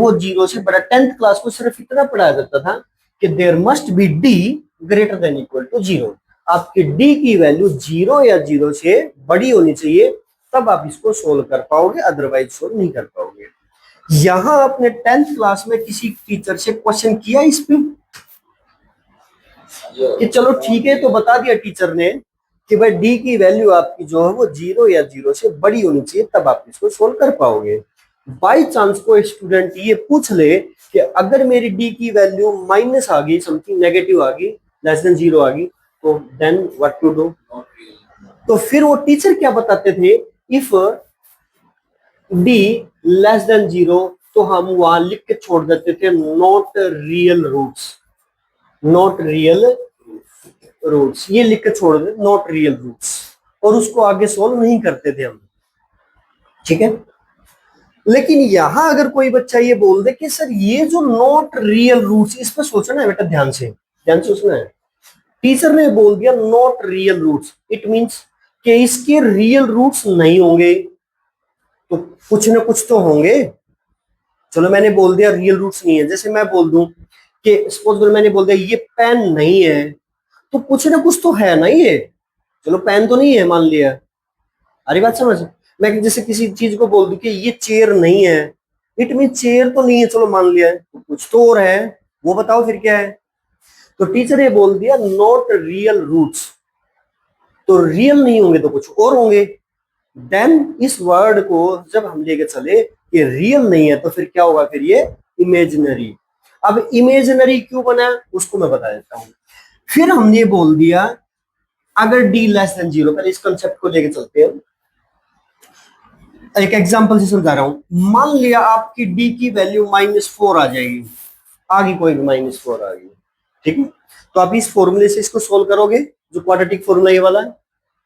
वो जीरो से बड़ा, 10th क्लास को सिर्फ इतना पढ़ाया जाता था कि there must be D greater than equal to zero. आपकी डी की वैल्यू जीरो या जीरो से बड़ी होनी चाहिए, तब आप इसको सोल्व कर पाओगे, अदरवाइज सोल्व नहीं कर पाओगे। यहां आपने 10th क्लास में किसी टीचर से क्वेश्चन किया इस पे कि चलो ठीक है, तो बता दिया टीचर ने कि भाई डी की वैल्यू आपकी जो है वो जीरो या जीरो से बड़ी होनी चाहिए, तब आप इसको सोल्व कर पाओगे। बाई चांस कोई स्टूडेंट ये पूछ ले कि अगर मेरी डी की वैल्यू माइनस आ गई, समथिंग नेगेटिव आ गई, लेस देन जीरो आ गई, तो देन व्हाट टू डू। तो फिर वो टीचर क्या बताते थे, if D less than zero, तो हम वहां लिख के छोड़ देते थे not real roots, not real roots, ये लिख के छोड़ देते नॉट रियल रूट्स, और उसको आगे सोल्व नहीं करते थे हम। ठीक है, लेकिन यहां अगर कोई बच्चा ये बोल दे कि सर ये जो नॉट रियल रूट्स, इस पर सोचना है बेटा, ध्यान से सोचना है। टीचर ने बोल दिया not real roots, it means कि इसके रियल रूट्स नहीं होंगे, तो कुछ ना कुछ तो होंगे। चलो मैंने बोल दिया रियल रूट्स नहीं है, जैसे मैं बोल दूं कि सपोज मैंने बोल दिया ये पेन नहीं है, तो कुछ ना कुछ तो है ना ये। चलो पेन तो नहीं है मान लिया, अरे बात समझ। मैं जैसे किसी चीज को बोल दूं कि ये चेयर नहीं है, इट मीन चेयर तो नहीं है, चलो मान लिया है, तो कुछ तो और है, वो बताओ फिर क्या है। तो टीचर ने बोल दिया नॉट रियल रूट्स, तो रियल नहीं होंगे तो कुछ और होंगे। देन इस वर्ड को जब हम लेके चले ये रियल नहीं है, तो फिर क्या होगा, फिर ये इमेजिनरी। अब इमेजिनरी क्यों बना उसको मैं बता देता हूं। फिर हमने बोल दिया अगर डी लेस देन जीरो, पहले इस कंसेप्ट को लेके चलते हैं, एक एग्जांपल से समझा रहा हूं। मान लिया आपकी डी की वैल्यू -4 आ जाएगी, आगे कोई भी -4 आ गई, ठीक है, तो आप इस फॉर्मूले से इसको सोल्व करोगे, जो क्वाड्रेटिक फॉर्मूला ये वाला है,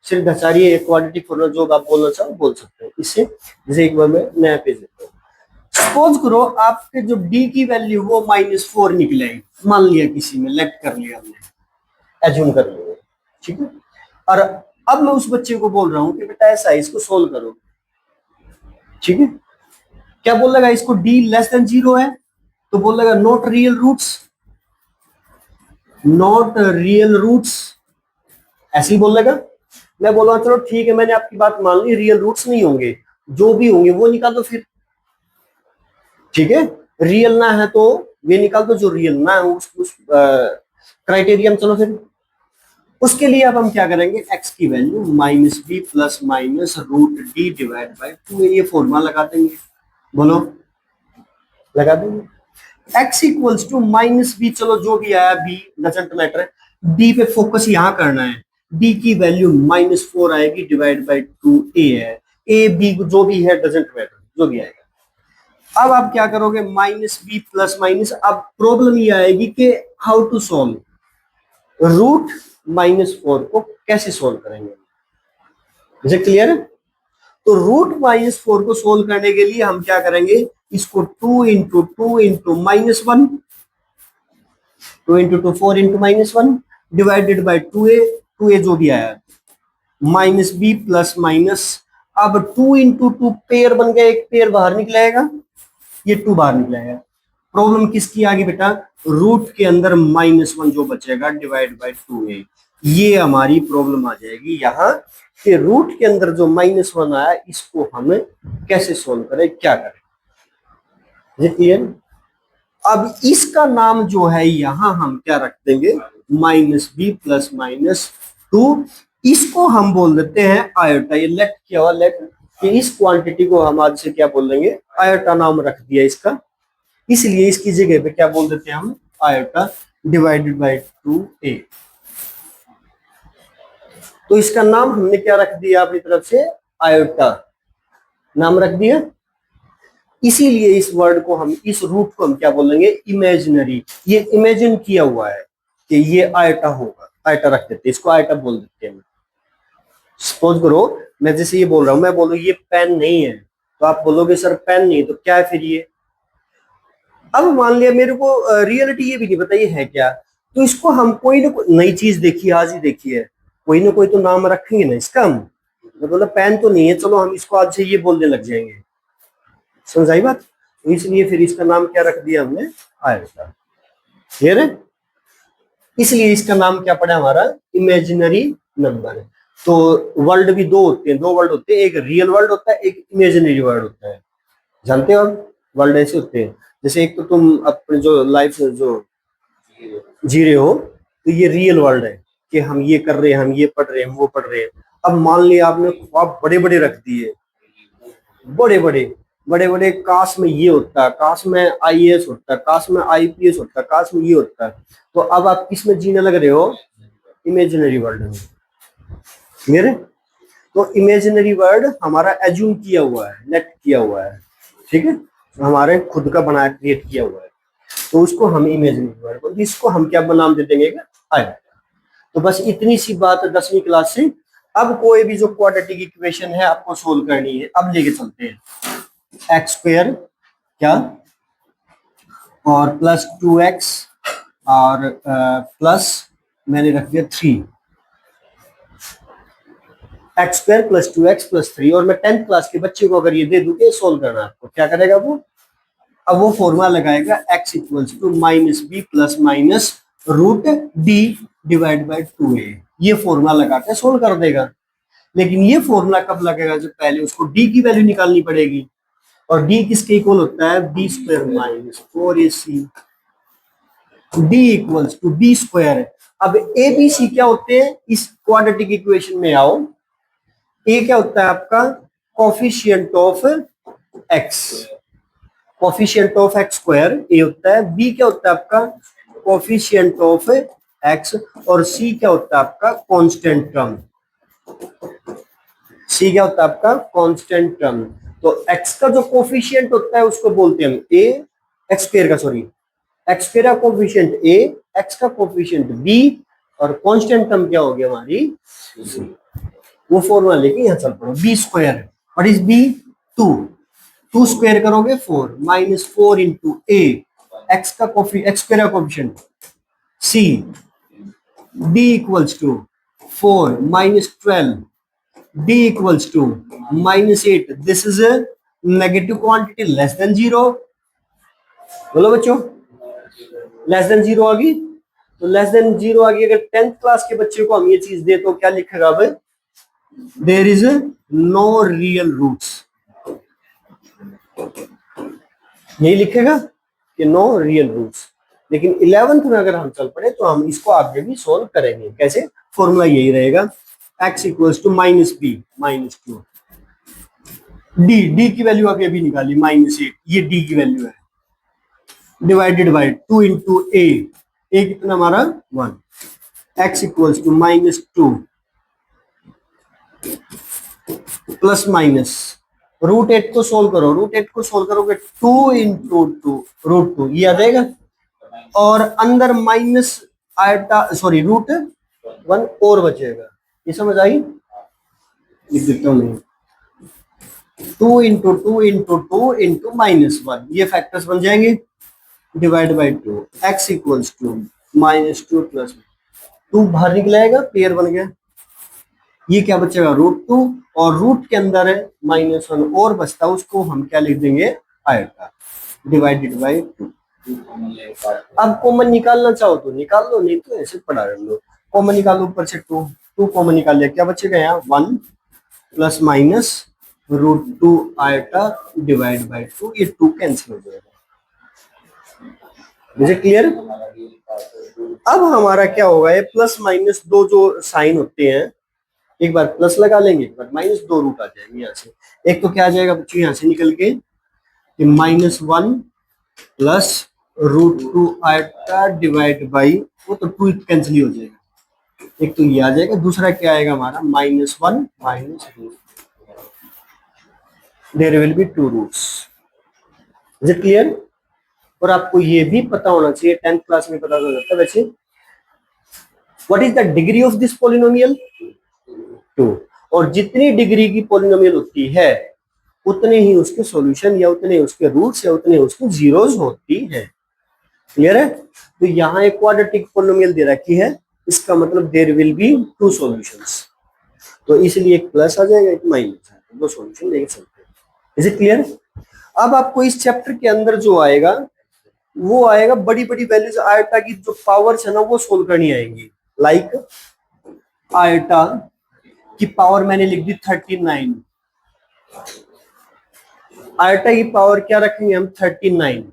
सिर्फ घसारी है क्वाड्रेटिक फॉर्मूला, जो आप बोलना चाहो बोल सकते हो इससे। जैसे एक बार मैं नया पेज देता हूँ, सपोज करो आपके जो डी की वैल्यू वो -4 निकलेगी, मान लिया किसी में, लेट कर लिया हमने, एज्यूम कर लिया, ठीक है। और अब मैं उस बच्चे को बोल रहा हूँ कि बेटा ऐसा है, इसको सोल्व करो, ठीक है। क्या बोलेगा, इसको डी लेस देन जीरो है, तो बोलेगा not real roots, not real roots, ऐसे ही बोलेगा। मैं बोल रहा हूं चलो ठीक है, मैंने आपकी बात मान ली, रियल रूट्स नहीं होंगे, जो भी होंगे वो निकाल दो फिर, ठीक है। रियल ना है तो वे निकाल दो, जो रियल ना है उस क्राइटेरिया में चलो फिर। उसके लिए अब हम क्या करेंगे, x की value -b plus minus root D divide by 2, ये फॉर्मूला लगा देंगे, बोलो लगा देंगे। x इक्वल्स टू -b, चलो जो भी आया b डजंट मैटर, d पे फोकस यहां करना है, d की वैल्यू -4 आएगी डिवाइड बाई 2a है, a b जो भी है डजंट मैटर, जो भी आएगा। अब आप क्या करोगे, -b प्लस माइनस, अब प्रॉब्लम ये आएगी कि हाउ टू सॉल्व रूट -4 को कैसे सोल्व करेंगे, मुझे क्लियर है। तो रूट -4 को सोल्व करने के लिए हम क्या करेंगे, इसको 2 into 2 into -1, 2 into 2 4 into -1 divided by 2a जो भी आया, -b प्लस माइनस। अब 2 इंटू 2 पेयर बन गया, एक पेयर बाहर निकलेगा, ये 2 बाहर निकलेगा। प्रॉब्लम किसकी आ गई बेटा, रूट के अंदर -1 जो बचेगा डिवाइड बाई 2a, ये हमारी प्रॉब्लम आ जाएगी यहाँ कि रूट के अंदर जो -1 आया इसको हमें कैसे सोल्व करें, क्या करें, ये क्लियर। अब इसका नाम जो है यहां हम क्या रख देंगे, -b प्लस -2, इसको हम बोल देते हैं आयोटा। ये लेट क्या हुआ, लेट कि इस क्वांटिटी को हम आज से क्या बोल देंगे, आयोटा नाम रख दिया इसका, इसलिए इसकी जगह पे क्या बोल देते हैं हम, आयोटा डिवाइडेड बाई 2a। तो इसका नाम हमने क्या रख दिया अपनी तरफ से, आयोटा नाम रख दिया। इसीलिए इस वर्ड को हम, इस रूट को हम क्या बोलेंगे, इमेजिनरी। ये इमेजिन किया हुआ है कि ये आयटा होगा, आयटा रख देते, इसको आयटा बोल देते हैं। सपोज करो मैं जैसे ये बोल रहा हूं, मैं बोलूं ये पेन नहीं है, तो आप बोलोगे सर पेन नहीं, तो क्या है फिर ये। अब मान लिया मेरे को रियलिटी ये भी नहीं पता ये है क्या, तो इसको हम कोई ना कोई नई चीज देखी, आज ही देखी है, कोई ना कोई तो नाम रखेंगे ना इसका हम। मैं बोला पेन तो नहीं है, चलो हम इसको आज से ये बोलने लग जाएंगे, समझ आई बात। तो इसलिए फिर इसका नाम क्या रख दिया हमने, आयता। क्लियर है? इसलिए इसका नाम क्या पड़ा हमारा, इमेजिनरी नंबर। तो वर्ल्ड भी दो होते हैं, दो वर्ल्ड होते हैं, एक रियल वर्ल्ड होता है, एक इमेजिनरी वर्ल्ड होता है। जानते हो आप, वर्ल्ड ऐसे होते हैं, जैसे एक तो तुम अपने जो लाइफ जो जी रहे हो, तो ये रियल वर्ल्ड है कि हम ये कर रहे हैं, हम ये पढ़ रहे हैं, हम वो पढ़ रहे हैं। अब मान लिया आपने ख्वाब बड़े बड़े रख दिए, बड़े बड़े बड़े बड़े, काश में ये होता, काश में आईएएस होता, काश में आईपीएस होता, काश में ये होता। तो अब आप किस में जीने लग रहे हो, इमेजिनरी वर्ल्ड में। क्लियर है? तो इमेजिनरी वर्ल्ड हमारा एज्यूम किया हुआ है, नेट किया हुआ है, ठीक है, तो हमारे खुद का बनाया, क्रिएट किया हुआ है, तो उसको हम इमेजिनरी वर्ल्ड, इसको हम क्या नाम दे देंगे, आयत। तो बस इतनी सी बात है 10वीं क्लास से। अब कोई भी जो क्वाड्रेटिक इक्वेशन है आपको सोल्व करनी है, अब लेके चलते हैं। एक्स स्क्वायर क्या, और प्लस 2x, और प्लस मैंने रख दिया 3, x square plus 2x plus 3। और मैं 10th क्लास के बच्चे को अगर ये दे दूं कि सोल्व करना, आपको क्या करेगा वो, अब वो फॉर्मूला लगाएगा x equals to minus B plus minus root D divide by 2a। ये फॉर्मूला लगा के सोल्व कर देगा। लेकिन ये फॉर्मूला कब लगेगा, जब पहले उसको d की वैल्यू निकालनी पड़ेगी, और d किसके इक्वल होता है, B square minus 4ac, d equals to B square. अब ए बी सी क्या होते हैं, इस क्वाड्रेटिक इक्वेशन में आओ। ए क्या होता है आपका, coefficient of X, coefficient of X square A होता है। बी क्या होता है आपका, कोफिशिएंट ऑफ एक्स, और सी क्या होता है आपका, कांस्टेंट टर्म। सी क्या होता है आपका, कांस्टेंट टर्म। तो एक्स का जो कोफिशिएंट होता है उसको बोलते हैं हम ए, एक्स स्क्वायर का, सॉरी, एक्स स्क्वायर का कोफिशिएंट ए, एक्स का कोफिशिएंट बी, और कांस्टेंट टर्म क्या हो गया हमारी सी। वो फॉर्मूला लेके यहां चल पड़ो। B square, what is B, 2, 2 square करोगे 4, माइनस 4 इंटू ए, एक्स का एक्स स्क्वायर का coefficient C, D equals to 4 minus 12, D equals to minus 8। This is a negative quantity less than 0। बोलो बच्चों, लेस देन 0 आ गई, तो less than 0 आ गई। अगर 10th class के बच्चे को हम ये चीज दे तो क्या लिखेगा भाई, there is no real roots, यही लिखेगा कि नो रियल रूट्स। लेकिन 11th में अगर हम चल पड़े तो हम इसको आगे भी सोल्व करेंगे। कैसे, फॉर्मूला यही रहेगा, x equals to minus B minus 2, D की वैल्यू आगे भी निकाली माइनस 8, ये डी की वैल्यू है, डिवाइडेड बाई 2 इंटू ए कितना हमारा 1, x equals to minus 2 plus minus root 8 को सोल्व करो, रूट 8 को सोल्व करोगे 2 इंटू 2 रूट 2, ये आ जाएगा, और अंदर माइनस आयटा, सॉरी रूट 1 और बचेगा। ये समझ आई, लिख देता हूं मैं, 2 इंटू 2 इंटू 2 इंटू माइनस 1, ये फैक्टर्स बन जाएंगे, divide by 2, X equals to minus 2 plus 2 बाहर निकलाएगा, पेयर बन गया। ये क्या बचेगा, रूट 2, और रूट के अंदर है माइनस 1 और बचता, उसको हम क्या लिख देंगे, आयता, डिवाइडेड बाई 2। अब कॉमन निकालना चाहो तो निकाल लो, नहीं तो ऐसे पढ़ा रहे लो। कॉमन निकालो, ऊपर से 2 कॉमन निकाल लिया, क्या बचेगा यहाँ 1 plus minus root 2 iota divide by 2, ये 2 कैंसिल हो जाएगा। मुझे क्लियर। अब हमारा क्या होगा, ये प्लस माइनस दो जो साइन होते हैं, एक बार प्लस लगा लेंगे, एक बार माइनस, 2 रूट आ जाएंगे यहाँ से। एक तो क्या आ जाएगा बच्चों यहाँ से निकल के, minus 1 plus root 2 iota divide by, वो तो 2 कैंसिल ही हो जाएगा, एक तो ये आ जाएगा। दूसरा क्या आएगा हमारा, minus 1 minus root, there will be 2 roots. Is it clear. और आपको ये भी पता होना चाहिए, 10th क्लास में पता हो जाता है वैसे, what is the degree of this polynomial, 2। और जितनी डिग्री की पॉलिनोमियल होती है उतने ही उसके सॉल्यूशन, या उतने उसके रूट्स, या उतने उसके जीरोस होती है। क्लियर है। तो यहाँ एक क्वाड्रेटिक पॉलिनोमियल दे रखी है, इसका मतलब देयर विल बी 2 सॉल्यूशंस, तो इसलिए एक प्लस आ जाएगा, एक माइनस, 2 सॉल्यूशन लेके चलते हैं। Is it clear. अब आपको इस चैप्टर के अंदर जो आएगा वो आएगा बड़ी बड़ी वैल्यूज आयटा की जो पावर्स है ना वो सोल्व करनी आएंगी। लाइक आयटा की पावर मैंने लिख दी 39, आयटा की पावर क्या रखेंगे हम 39।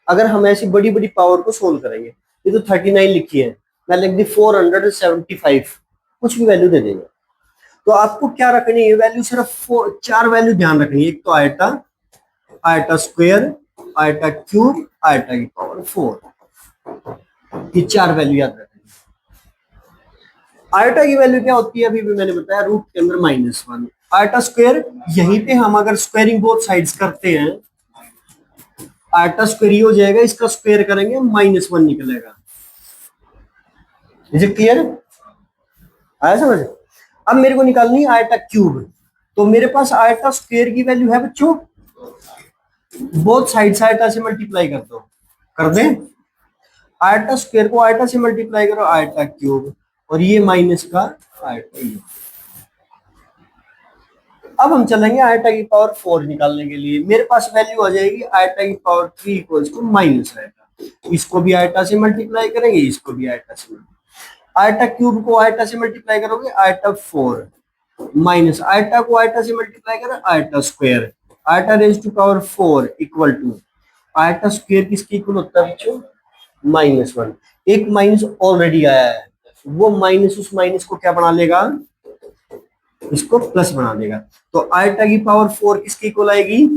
अगर हम ऐसी बड़ी बड़ी पावर को सोल्व करेंगे, ये तो 39 लिखी है, मैं लिख दी 475, कुछ भी वैल्यू दे देंगे। तो आपको क्या रखनी है वैल्यू, सिर्फ चार वैल्यू ध्यान रखनी है। एक तो eta, eta square, eta cube, eta की पावर 4, ये चार वैल्यू याद रखनी। आयटा की वैल्यू क्या होती है अभी भी मैंने बताया, रूट के अंदर -1। आयटा स्क्वायर, यहीं पे हम अगर स्क्वायरिंग बोथ साइड्स करते हैं, आयटा स्क्वायर हो जाएगा, इसका स्क्वायर करेंगे -1 निकलेगा। Is it clear? आया समझ? अब मेरे को निकालनी है आयटा क्यूब, तो मेरे पास आयटा स्क्वायर की वैल्यू है बच्चों, बोथ साइड आयटा से मल्टीप्लाई कर दो, कर दें। आयटा स्क्वायर को आयटा से मल्टीप्लाई करो, आयटा क्यूब, और ये माइनस का आयटा। अब हम चलेंगे आयटा की पावर 4 निकालने के लिए। मेरे पास वैल्यू आ जाएगी आयटा की power 3 equals to minus iota. इसको भी आयटा से मल्टीप्लाई करेंगे, इसको भी आयटा से। आयटा क्यूब को आयटा से मल्टीप्लाई करोगे, आयटा 4, माइनस आयटा को आयटा से मल्टीप्लाई करें, iota square, iota raise to power 4 equal to iota square किसके इक्वल होता है बच्चों, -1। एक माइनस ऑलरेडी आया है, वो माइनस उस माइनस को क्या बना लेगा, इसको प्लस बना देगा। तो आयटा की पावर 4 किसके इक्वल आएगी,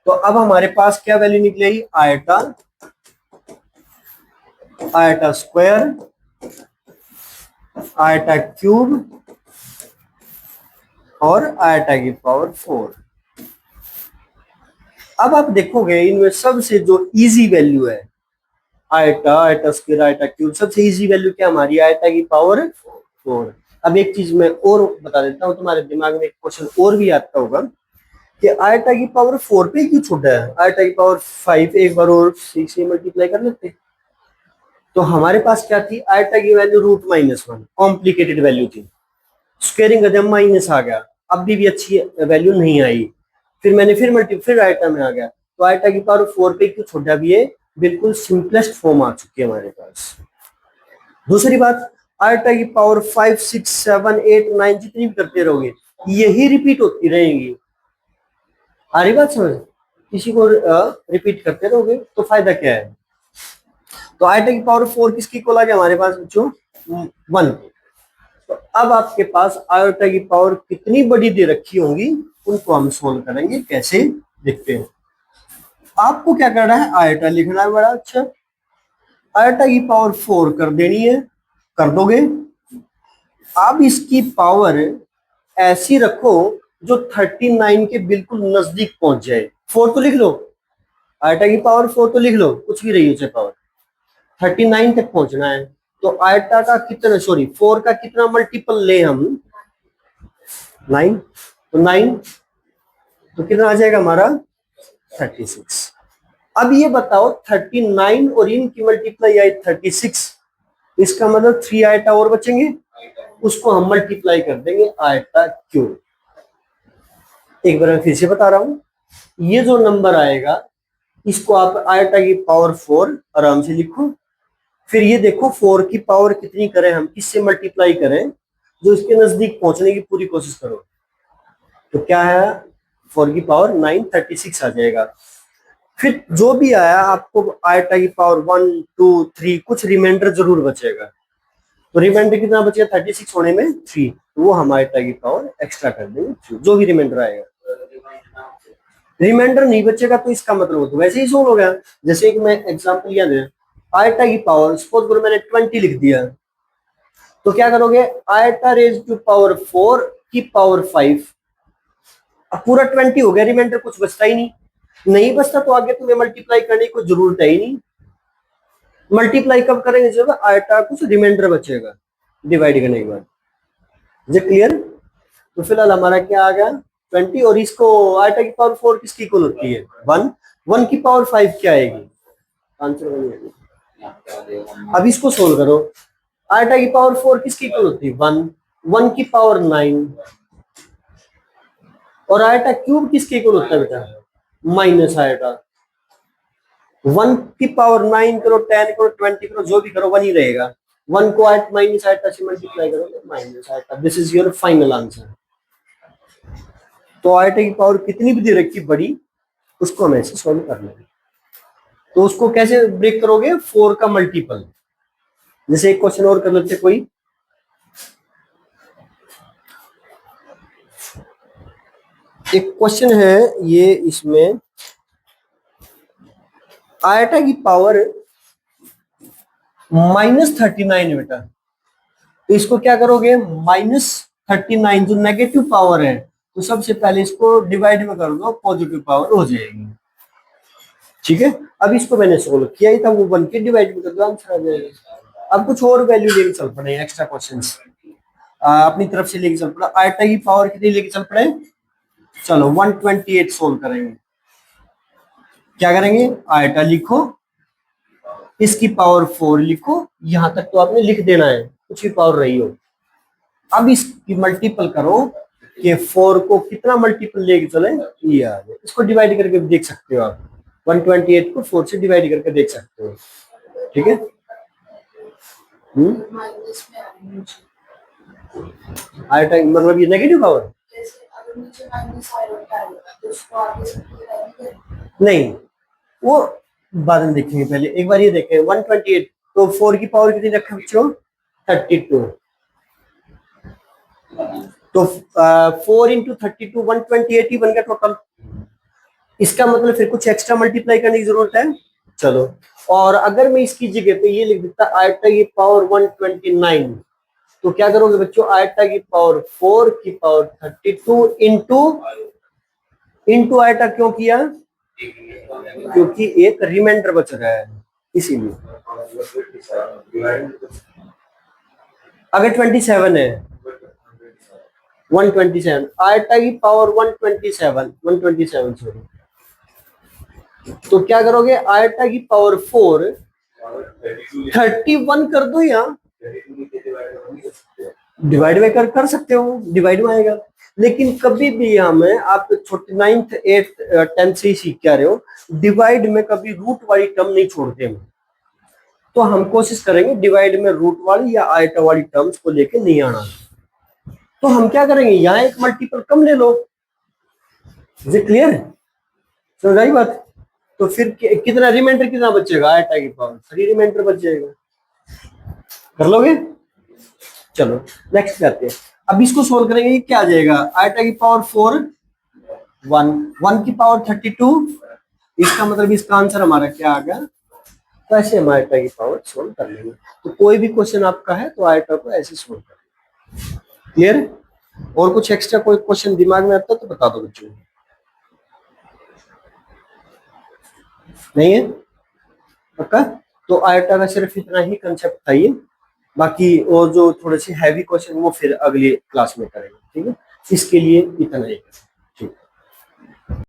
तो अब हमारे पास क्या वैल्यू निकलेगी, eta, eta square, eta cube और आयटा की पावर 4। अब आप देखोगे इनमें सबसे जो इजी वैल्यू है eta, eta square, eta cube, सबसे इजी वैल्यू क्या हमारी, आयटा की पावर 4। अब एक चीज मैं और बता देता हूँ, तुम्हारे दिमाग में एक क्वेश्चन और भी आता होगा कि आयटा की पावर 4 पे क्यों छोटा है, आयटा की पावर 5 एक बार और 6 से मल्टीप्लाई कर लेते। तो हमारे पास क्या थी, आयटा की वैल्यू √-1, कॉम्प्लिकेटेड वैल्यू थी, स्क्वायरिंग का माइनस आ गया, अब भी अच्छी वैल्यू नहीं आई, फिर मैंने फिर आयटा में आ गया, तो आयटा की पावर 4 पे क्यों छोटा, भी है बिल्कुल सिंपलेस्ट फॉर्म आ चुकी है हमारे पास। दूसरी बात, आयटा की पावर 5, 6, 7, 8, 9 जितनी भी करते रहोगे यही रिपीट होती रहेंगी। आ रही बात समझ? किसी को रिपीट करते रहोगे तो फायदा क्या है। तो आयटा की पावर 4 किसकी इक्वल आ गया हमारे पास बच्चों, 1। तो अब आपके पास आयटा की पावर कितनी बड़ी दे रखी होंगी उनको हम सोल्व करेंगे, कैसे देखते हैं। आपको क्या करना है, आयटा लिखना है, बड़ा अच्छा, आयटा की पावर 4 कर देनी है, कर दोगे। अब इसकी पावर ऐसी रखो जो 39 के बिल्कुल नजदीक पहुंच जाए। 4 तो लिख लो, आयटा की पावर 4 तो लिख लो, कुछ भी रही उसे पावर, 39 तक पहुंचना है। तो आयटा का कितना, सॉरी 4 का कितना मल्टीपल ले हम, 9, तो 9 तो कितना आ जाएगा हमारा 36। अब ये बताओ 39 और इनकी मल्टीप्लाई आई 36, इसका मतलब 3 आयटा और बचेंगे, उसको हम मल्टीप्लाई कर देंगे आयटा क्यूब। एक बार मैं फिर से बता रहा हूं, ये जो नंबर आएगा इसको आप आयटा की पावर 4 आराम से लिखो, फिर ये देखो 4 की पावर कितनी करें हम, किससे मल्टीप्लाई करें जो इसके नजदीक पहुंचने की पूरी कोशिश करो। तो क्या है, 4 की पावर 9, 36 आ जाएगा। फिर जो भी आया आपको आयटा की पावर 1, 2, 3 कुछ रिमाइंडर जरूर बचेगा, तो रिमाइंडर कितना बचेगा, 36 होने में 3, तो वो हम आयटा की पावर एक्स्ट्रा कर देंगे, जो भी रिमाइंडर आएगा। रिमाइंडर नहीं बचेगा तो इसका मतलब तो वैसे ही सोल्व हो गया। जैसे एक मैं एग्जांपल याद है, आयटा की पावर सपोज करो मैंने 20 लिख दिया, तो क्या करोगे, आयटा रेज टू पावर 4 की पावर 5, अब पूरा 20 हो गया, रिमाइंडर कुछ बचता ही नहीं बचता, तो आगे तुम्हें मल्टीप्लाई करने की कोई जरूरत है ही नहीं। मल्टीप्लाई कब करेंगे, जब आयटा कुछ रिमाइंडर बचेगा डिवाइड करने के बाद। ये क्लियर? तो फिलहाल हमारा क्या आ गया 20, और इसको आयटा की पावर 4 किसकी इक्वल होती है, 1। 1 की पावर 5 क्या आएगी, आंसर बनेगा। अब इसको सोल्व करो, आयटा की पावर 4 किसकी इक्वल होती है, 1। 1 की पावर 9, और आयटा क्यूब किसके इक्वल होता है बेटा, माइनस आएगा। 1 की पावर 9 करो, 10 करो, 20 करो, जो भी करो 1 ही रहेगा। 1 को आयटा माइनस आयटा से मल्टीप्लाई करोगे minus eta. This is your final answer. तो आयटा की पावर कितनी भी दे रखी बड़ी, उसको हमें ऐसे सॉल्व करना है। तो उसको कैसे ब्रेक करोगे? 4 का मल्टीपल। जैसे एक क्वेश्चन और कर लेते कोई। एक क्वेश्चन है ये, इसमें आयटा की पावर -39 बेटा। तो इसको क्या करोगे? -39 जो नेगेटिव पावर है, तो सबसे पहले इसको डिवाइड में कर दो, पॉजिटिव पावर हो जाएगी। ठीक है, अब इसको मैंने सोल्व किया ही था, वो 1 के डिवाइड में कर दो, आंसर आ जाएगा। अब कुछ और वैल्यू लेके चल पड़े एक्स्ट्रा क्वेश्चंस अपनी तरफ से लेके चल पड़ा। आयटा की पावर कितनी लेके चल पड़े? चलो 128 सोल्व करेंगे। क्या करेंगे? आयटा लिखो, इसकी पावर 4 लिखो, यहां तक तो आपने लिख देना है, कुछ भी पावर रही हो। अब इसकी मल्टीपल करो कि 4 को कितना मल्टीपल लेके चले, ये आ जाए। इसको डिवाइड करके देख सकते हो आप, 128 को 4 से डिवाइड करके देख सकते हो। ठीक है, आयटा मतलब ये नेगेटिव पावर नहीं, वो बाद में देखेंगे। पहले एक बार ये देखें 128, तो 4 की पावर कितनी रखें बच्चों? 32। तो 4 इंटू 32 128 ही बन गया टोटल। इसका मतलब फिर कुछ एक्स्ट्रा मल्टीप्लाई करने की जरूरत है। चलो, और अगर मैं इसकी जगह पे ये लिख देता आयटा की पावर 129, तो क्या करोगे बच्चों? आयटा की पावर 4 की पावर 32 इंटू आयटा क्यों किया? क्योंकि एक रिमाइंडर बच रहा है, इसीलिए। अगर 27 है, 127 आयटा की पावर 127 सॉरी, तो क्या करोगे? आयटा की पावर 4 31 कर दो, यहाँ डिवाइड में कर सकते हो, डिवाइड में आएगा। लेकिन कभी भी यहाँ में आप छोटे 9th 8th 10th से ही सीख के आ रहे हो, डिवाइड में कभी रूट वाली टर्म नहीं छोड़ते हम। तो हम कोशिश करेंगे डिवाइड में रूट वाली या आयटा वाली टर्म्स को लेके नहीं आना। तो हम क्या करेंगे? यहाँ एक मल्टीपल कम ले लो। Is it clear? समझ बात? तो फिर कितना रिमाइंडर कितना बचेगा? आयटा की पावर 3 रिमाइंडर बच जाएगा। कर लोगे? चलो नेक्स्ट करते हैं। अब इसको सोल्व करेंगे, क्या आ जाएगा? आयटा की पावर 4 1 की पावर 32, इसका मतलब इसका आंसर हमारा क्या आ गया? तो ऐसे हम आयटा की पावर सोल्व कर लेंगे। तो कोई भी क्वेश्चन आपका है तो आयटा को ऐसे सोल्व कर। क्लियर? और कुछ एक्स्ट्रा कोई क्वेश्चन दिमाग में आता तो बता दो बच्चों। नहीं है पक्का? तो आयटा का सिर्फ इतना ही कंसेप्ट था ये, बाकी और जो थोड़े से हैवी क्वेश्चन वो फिर अगली क्लास में करेंगे। ठीक है, इसके लिए इतना ही।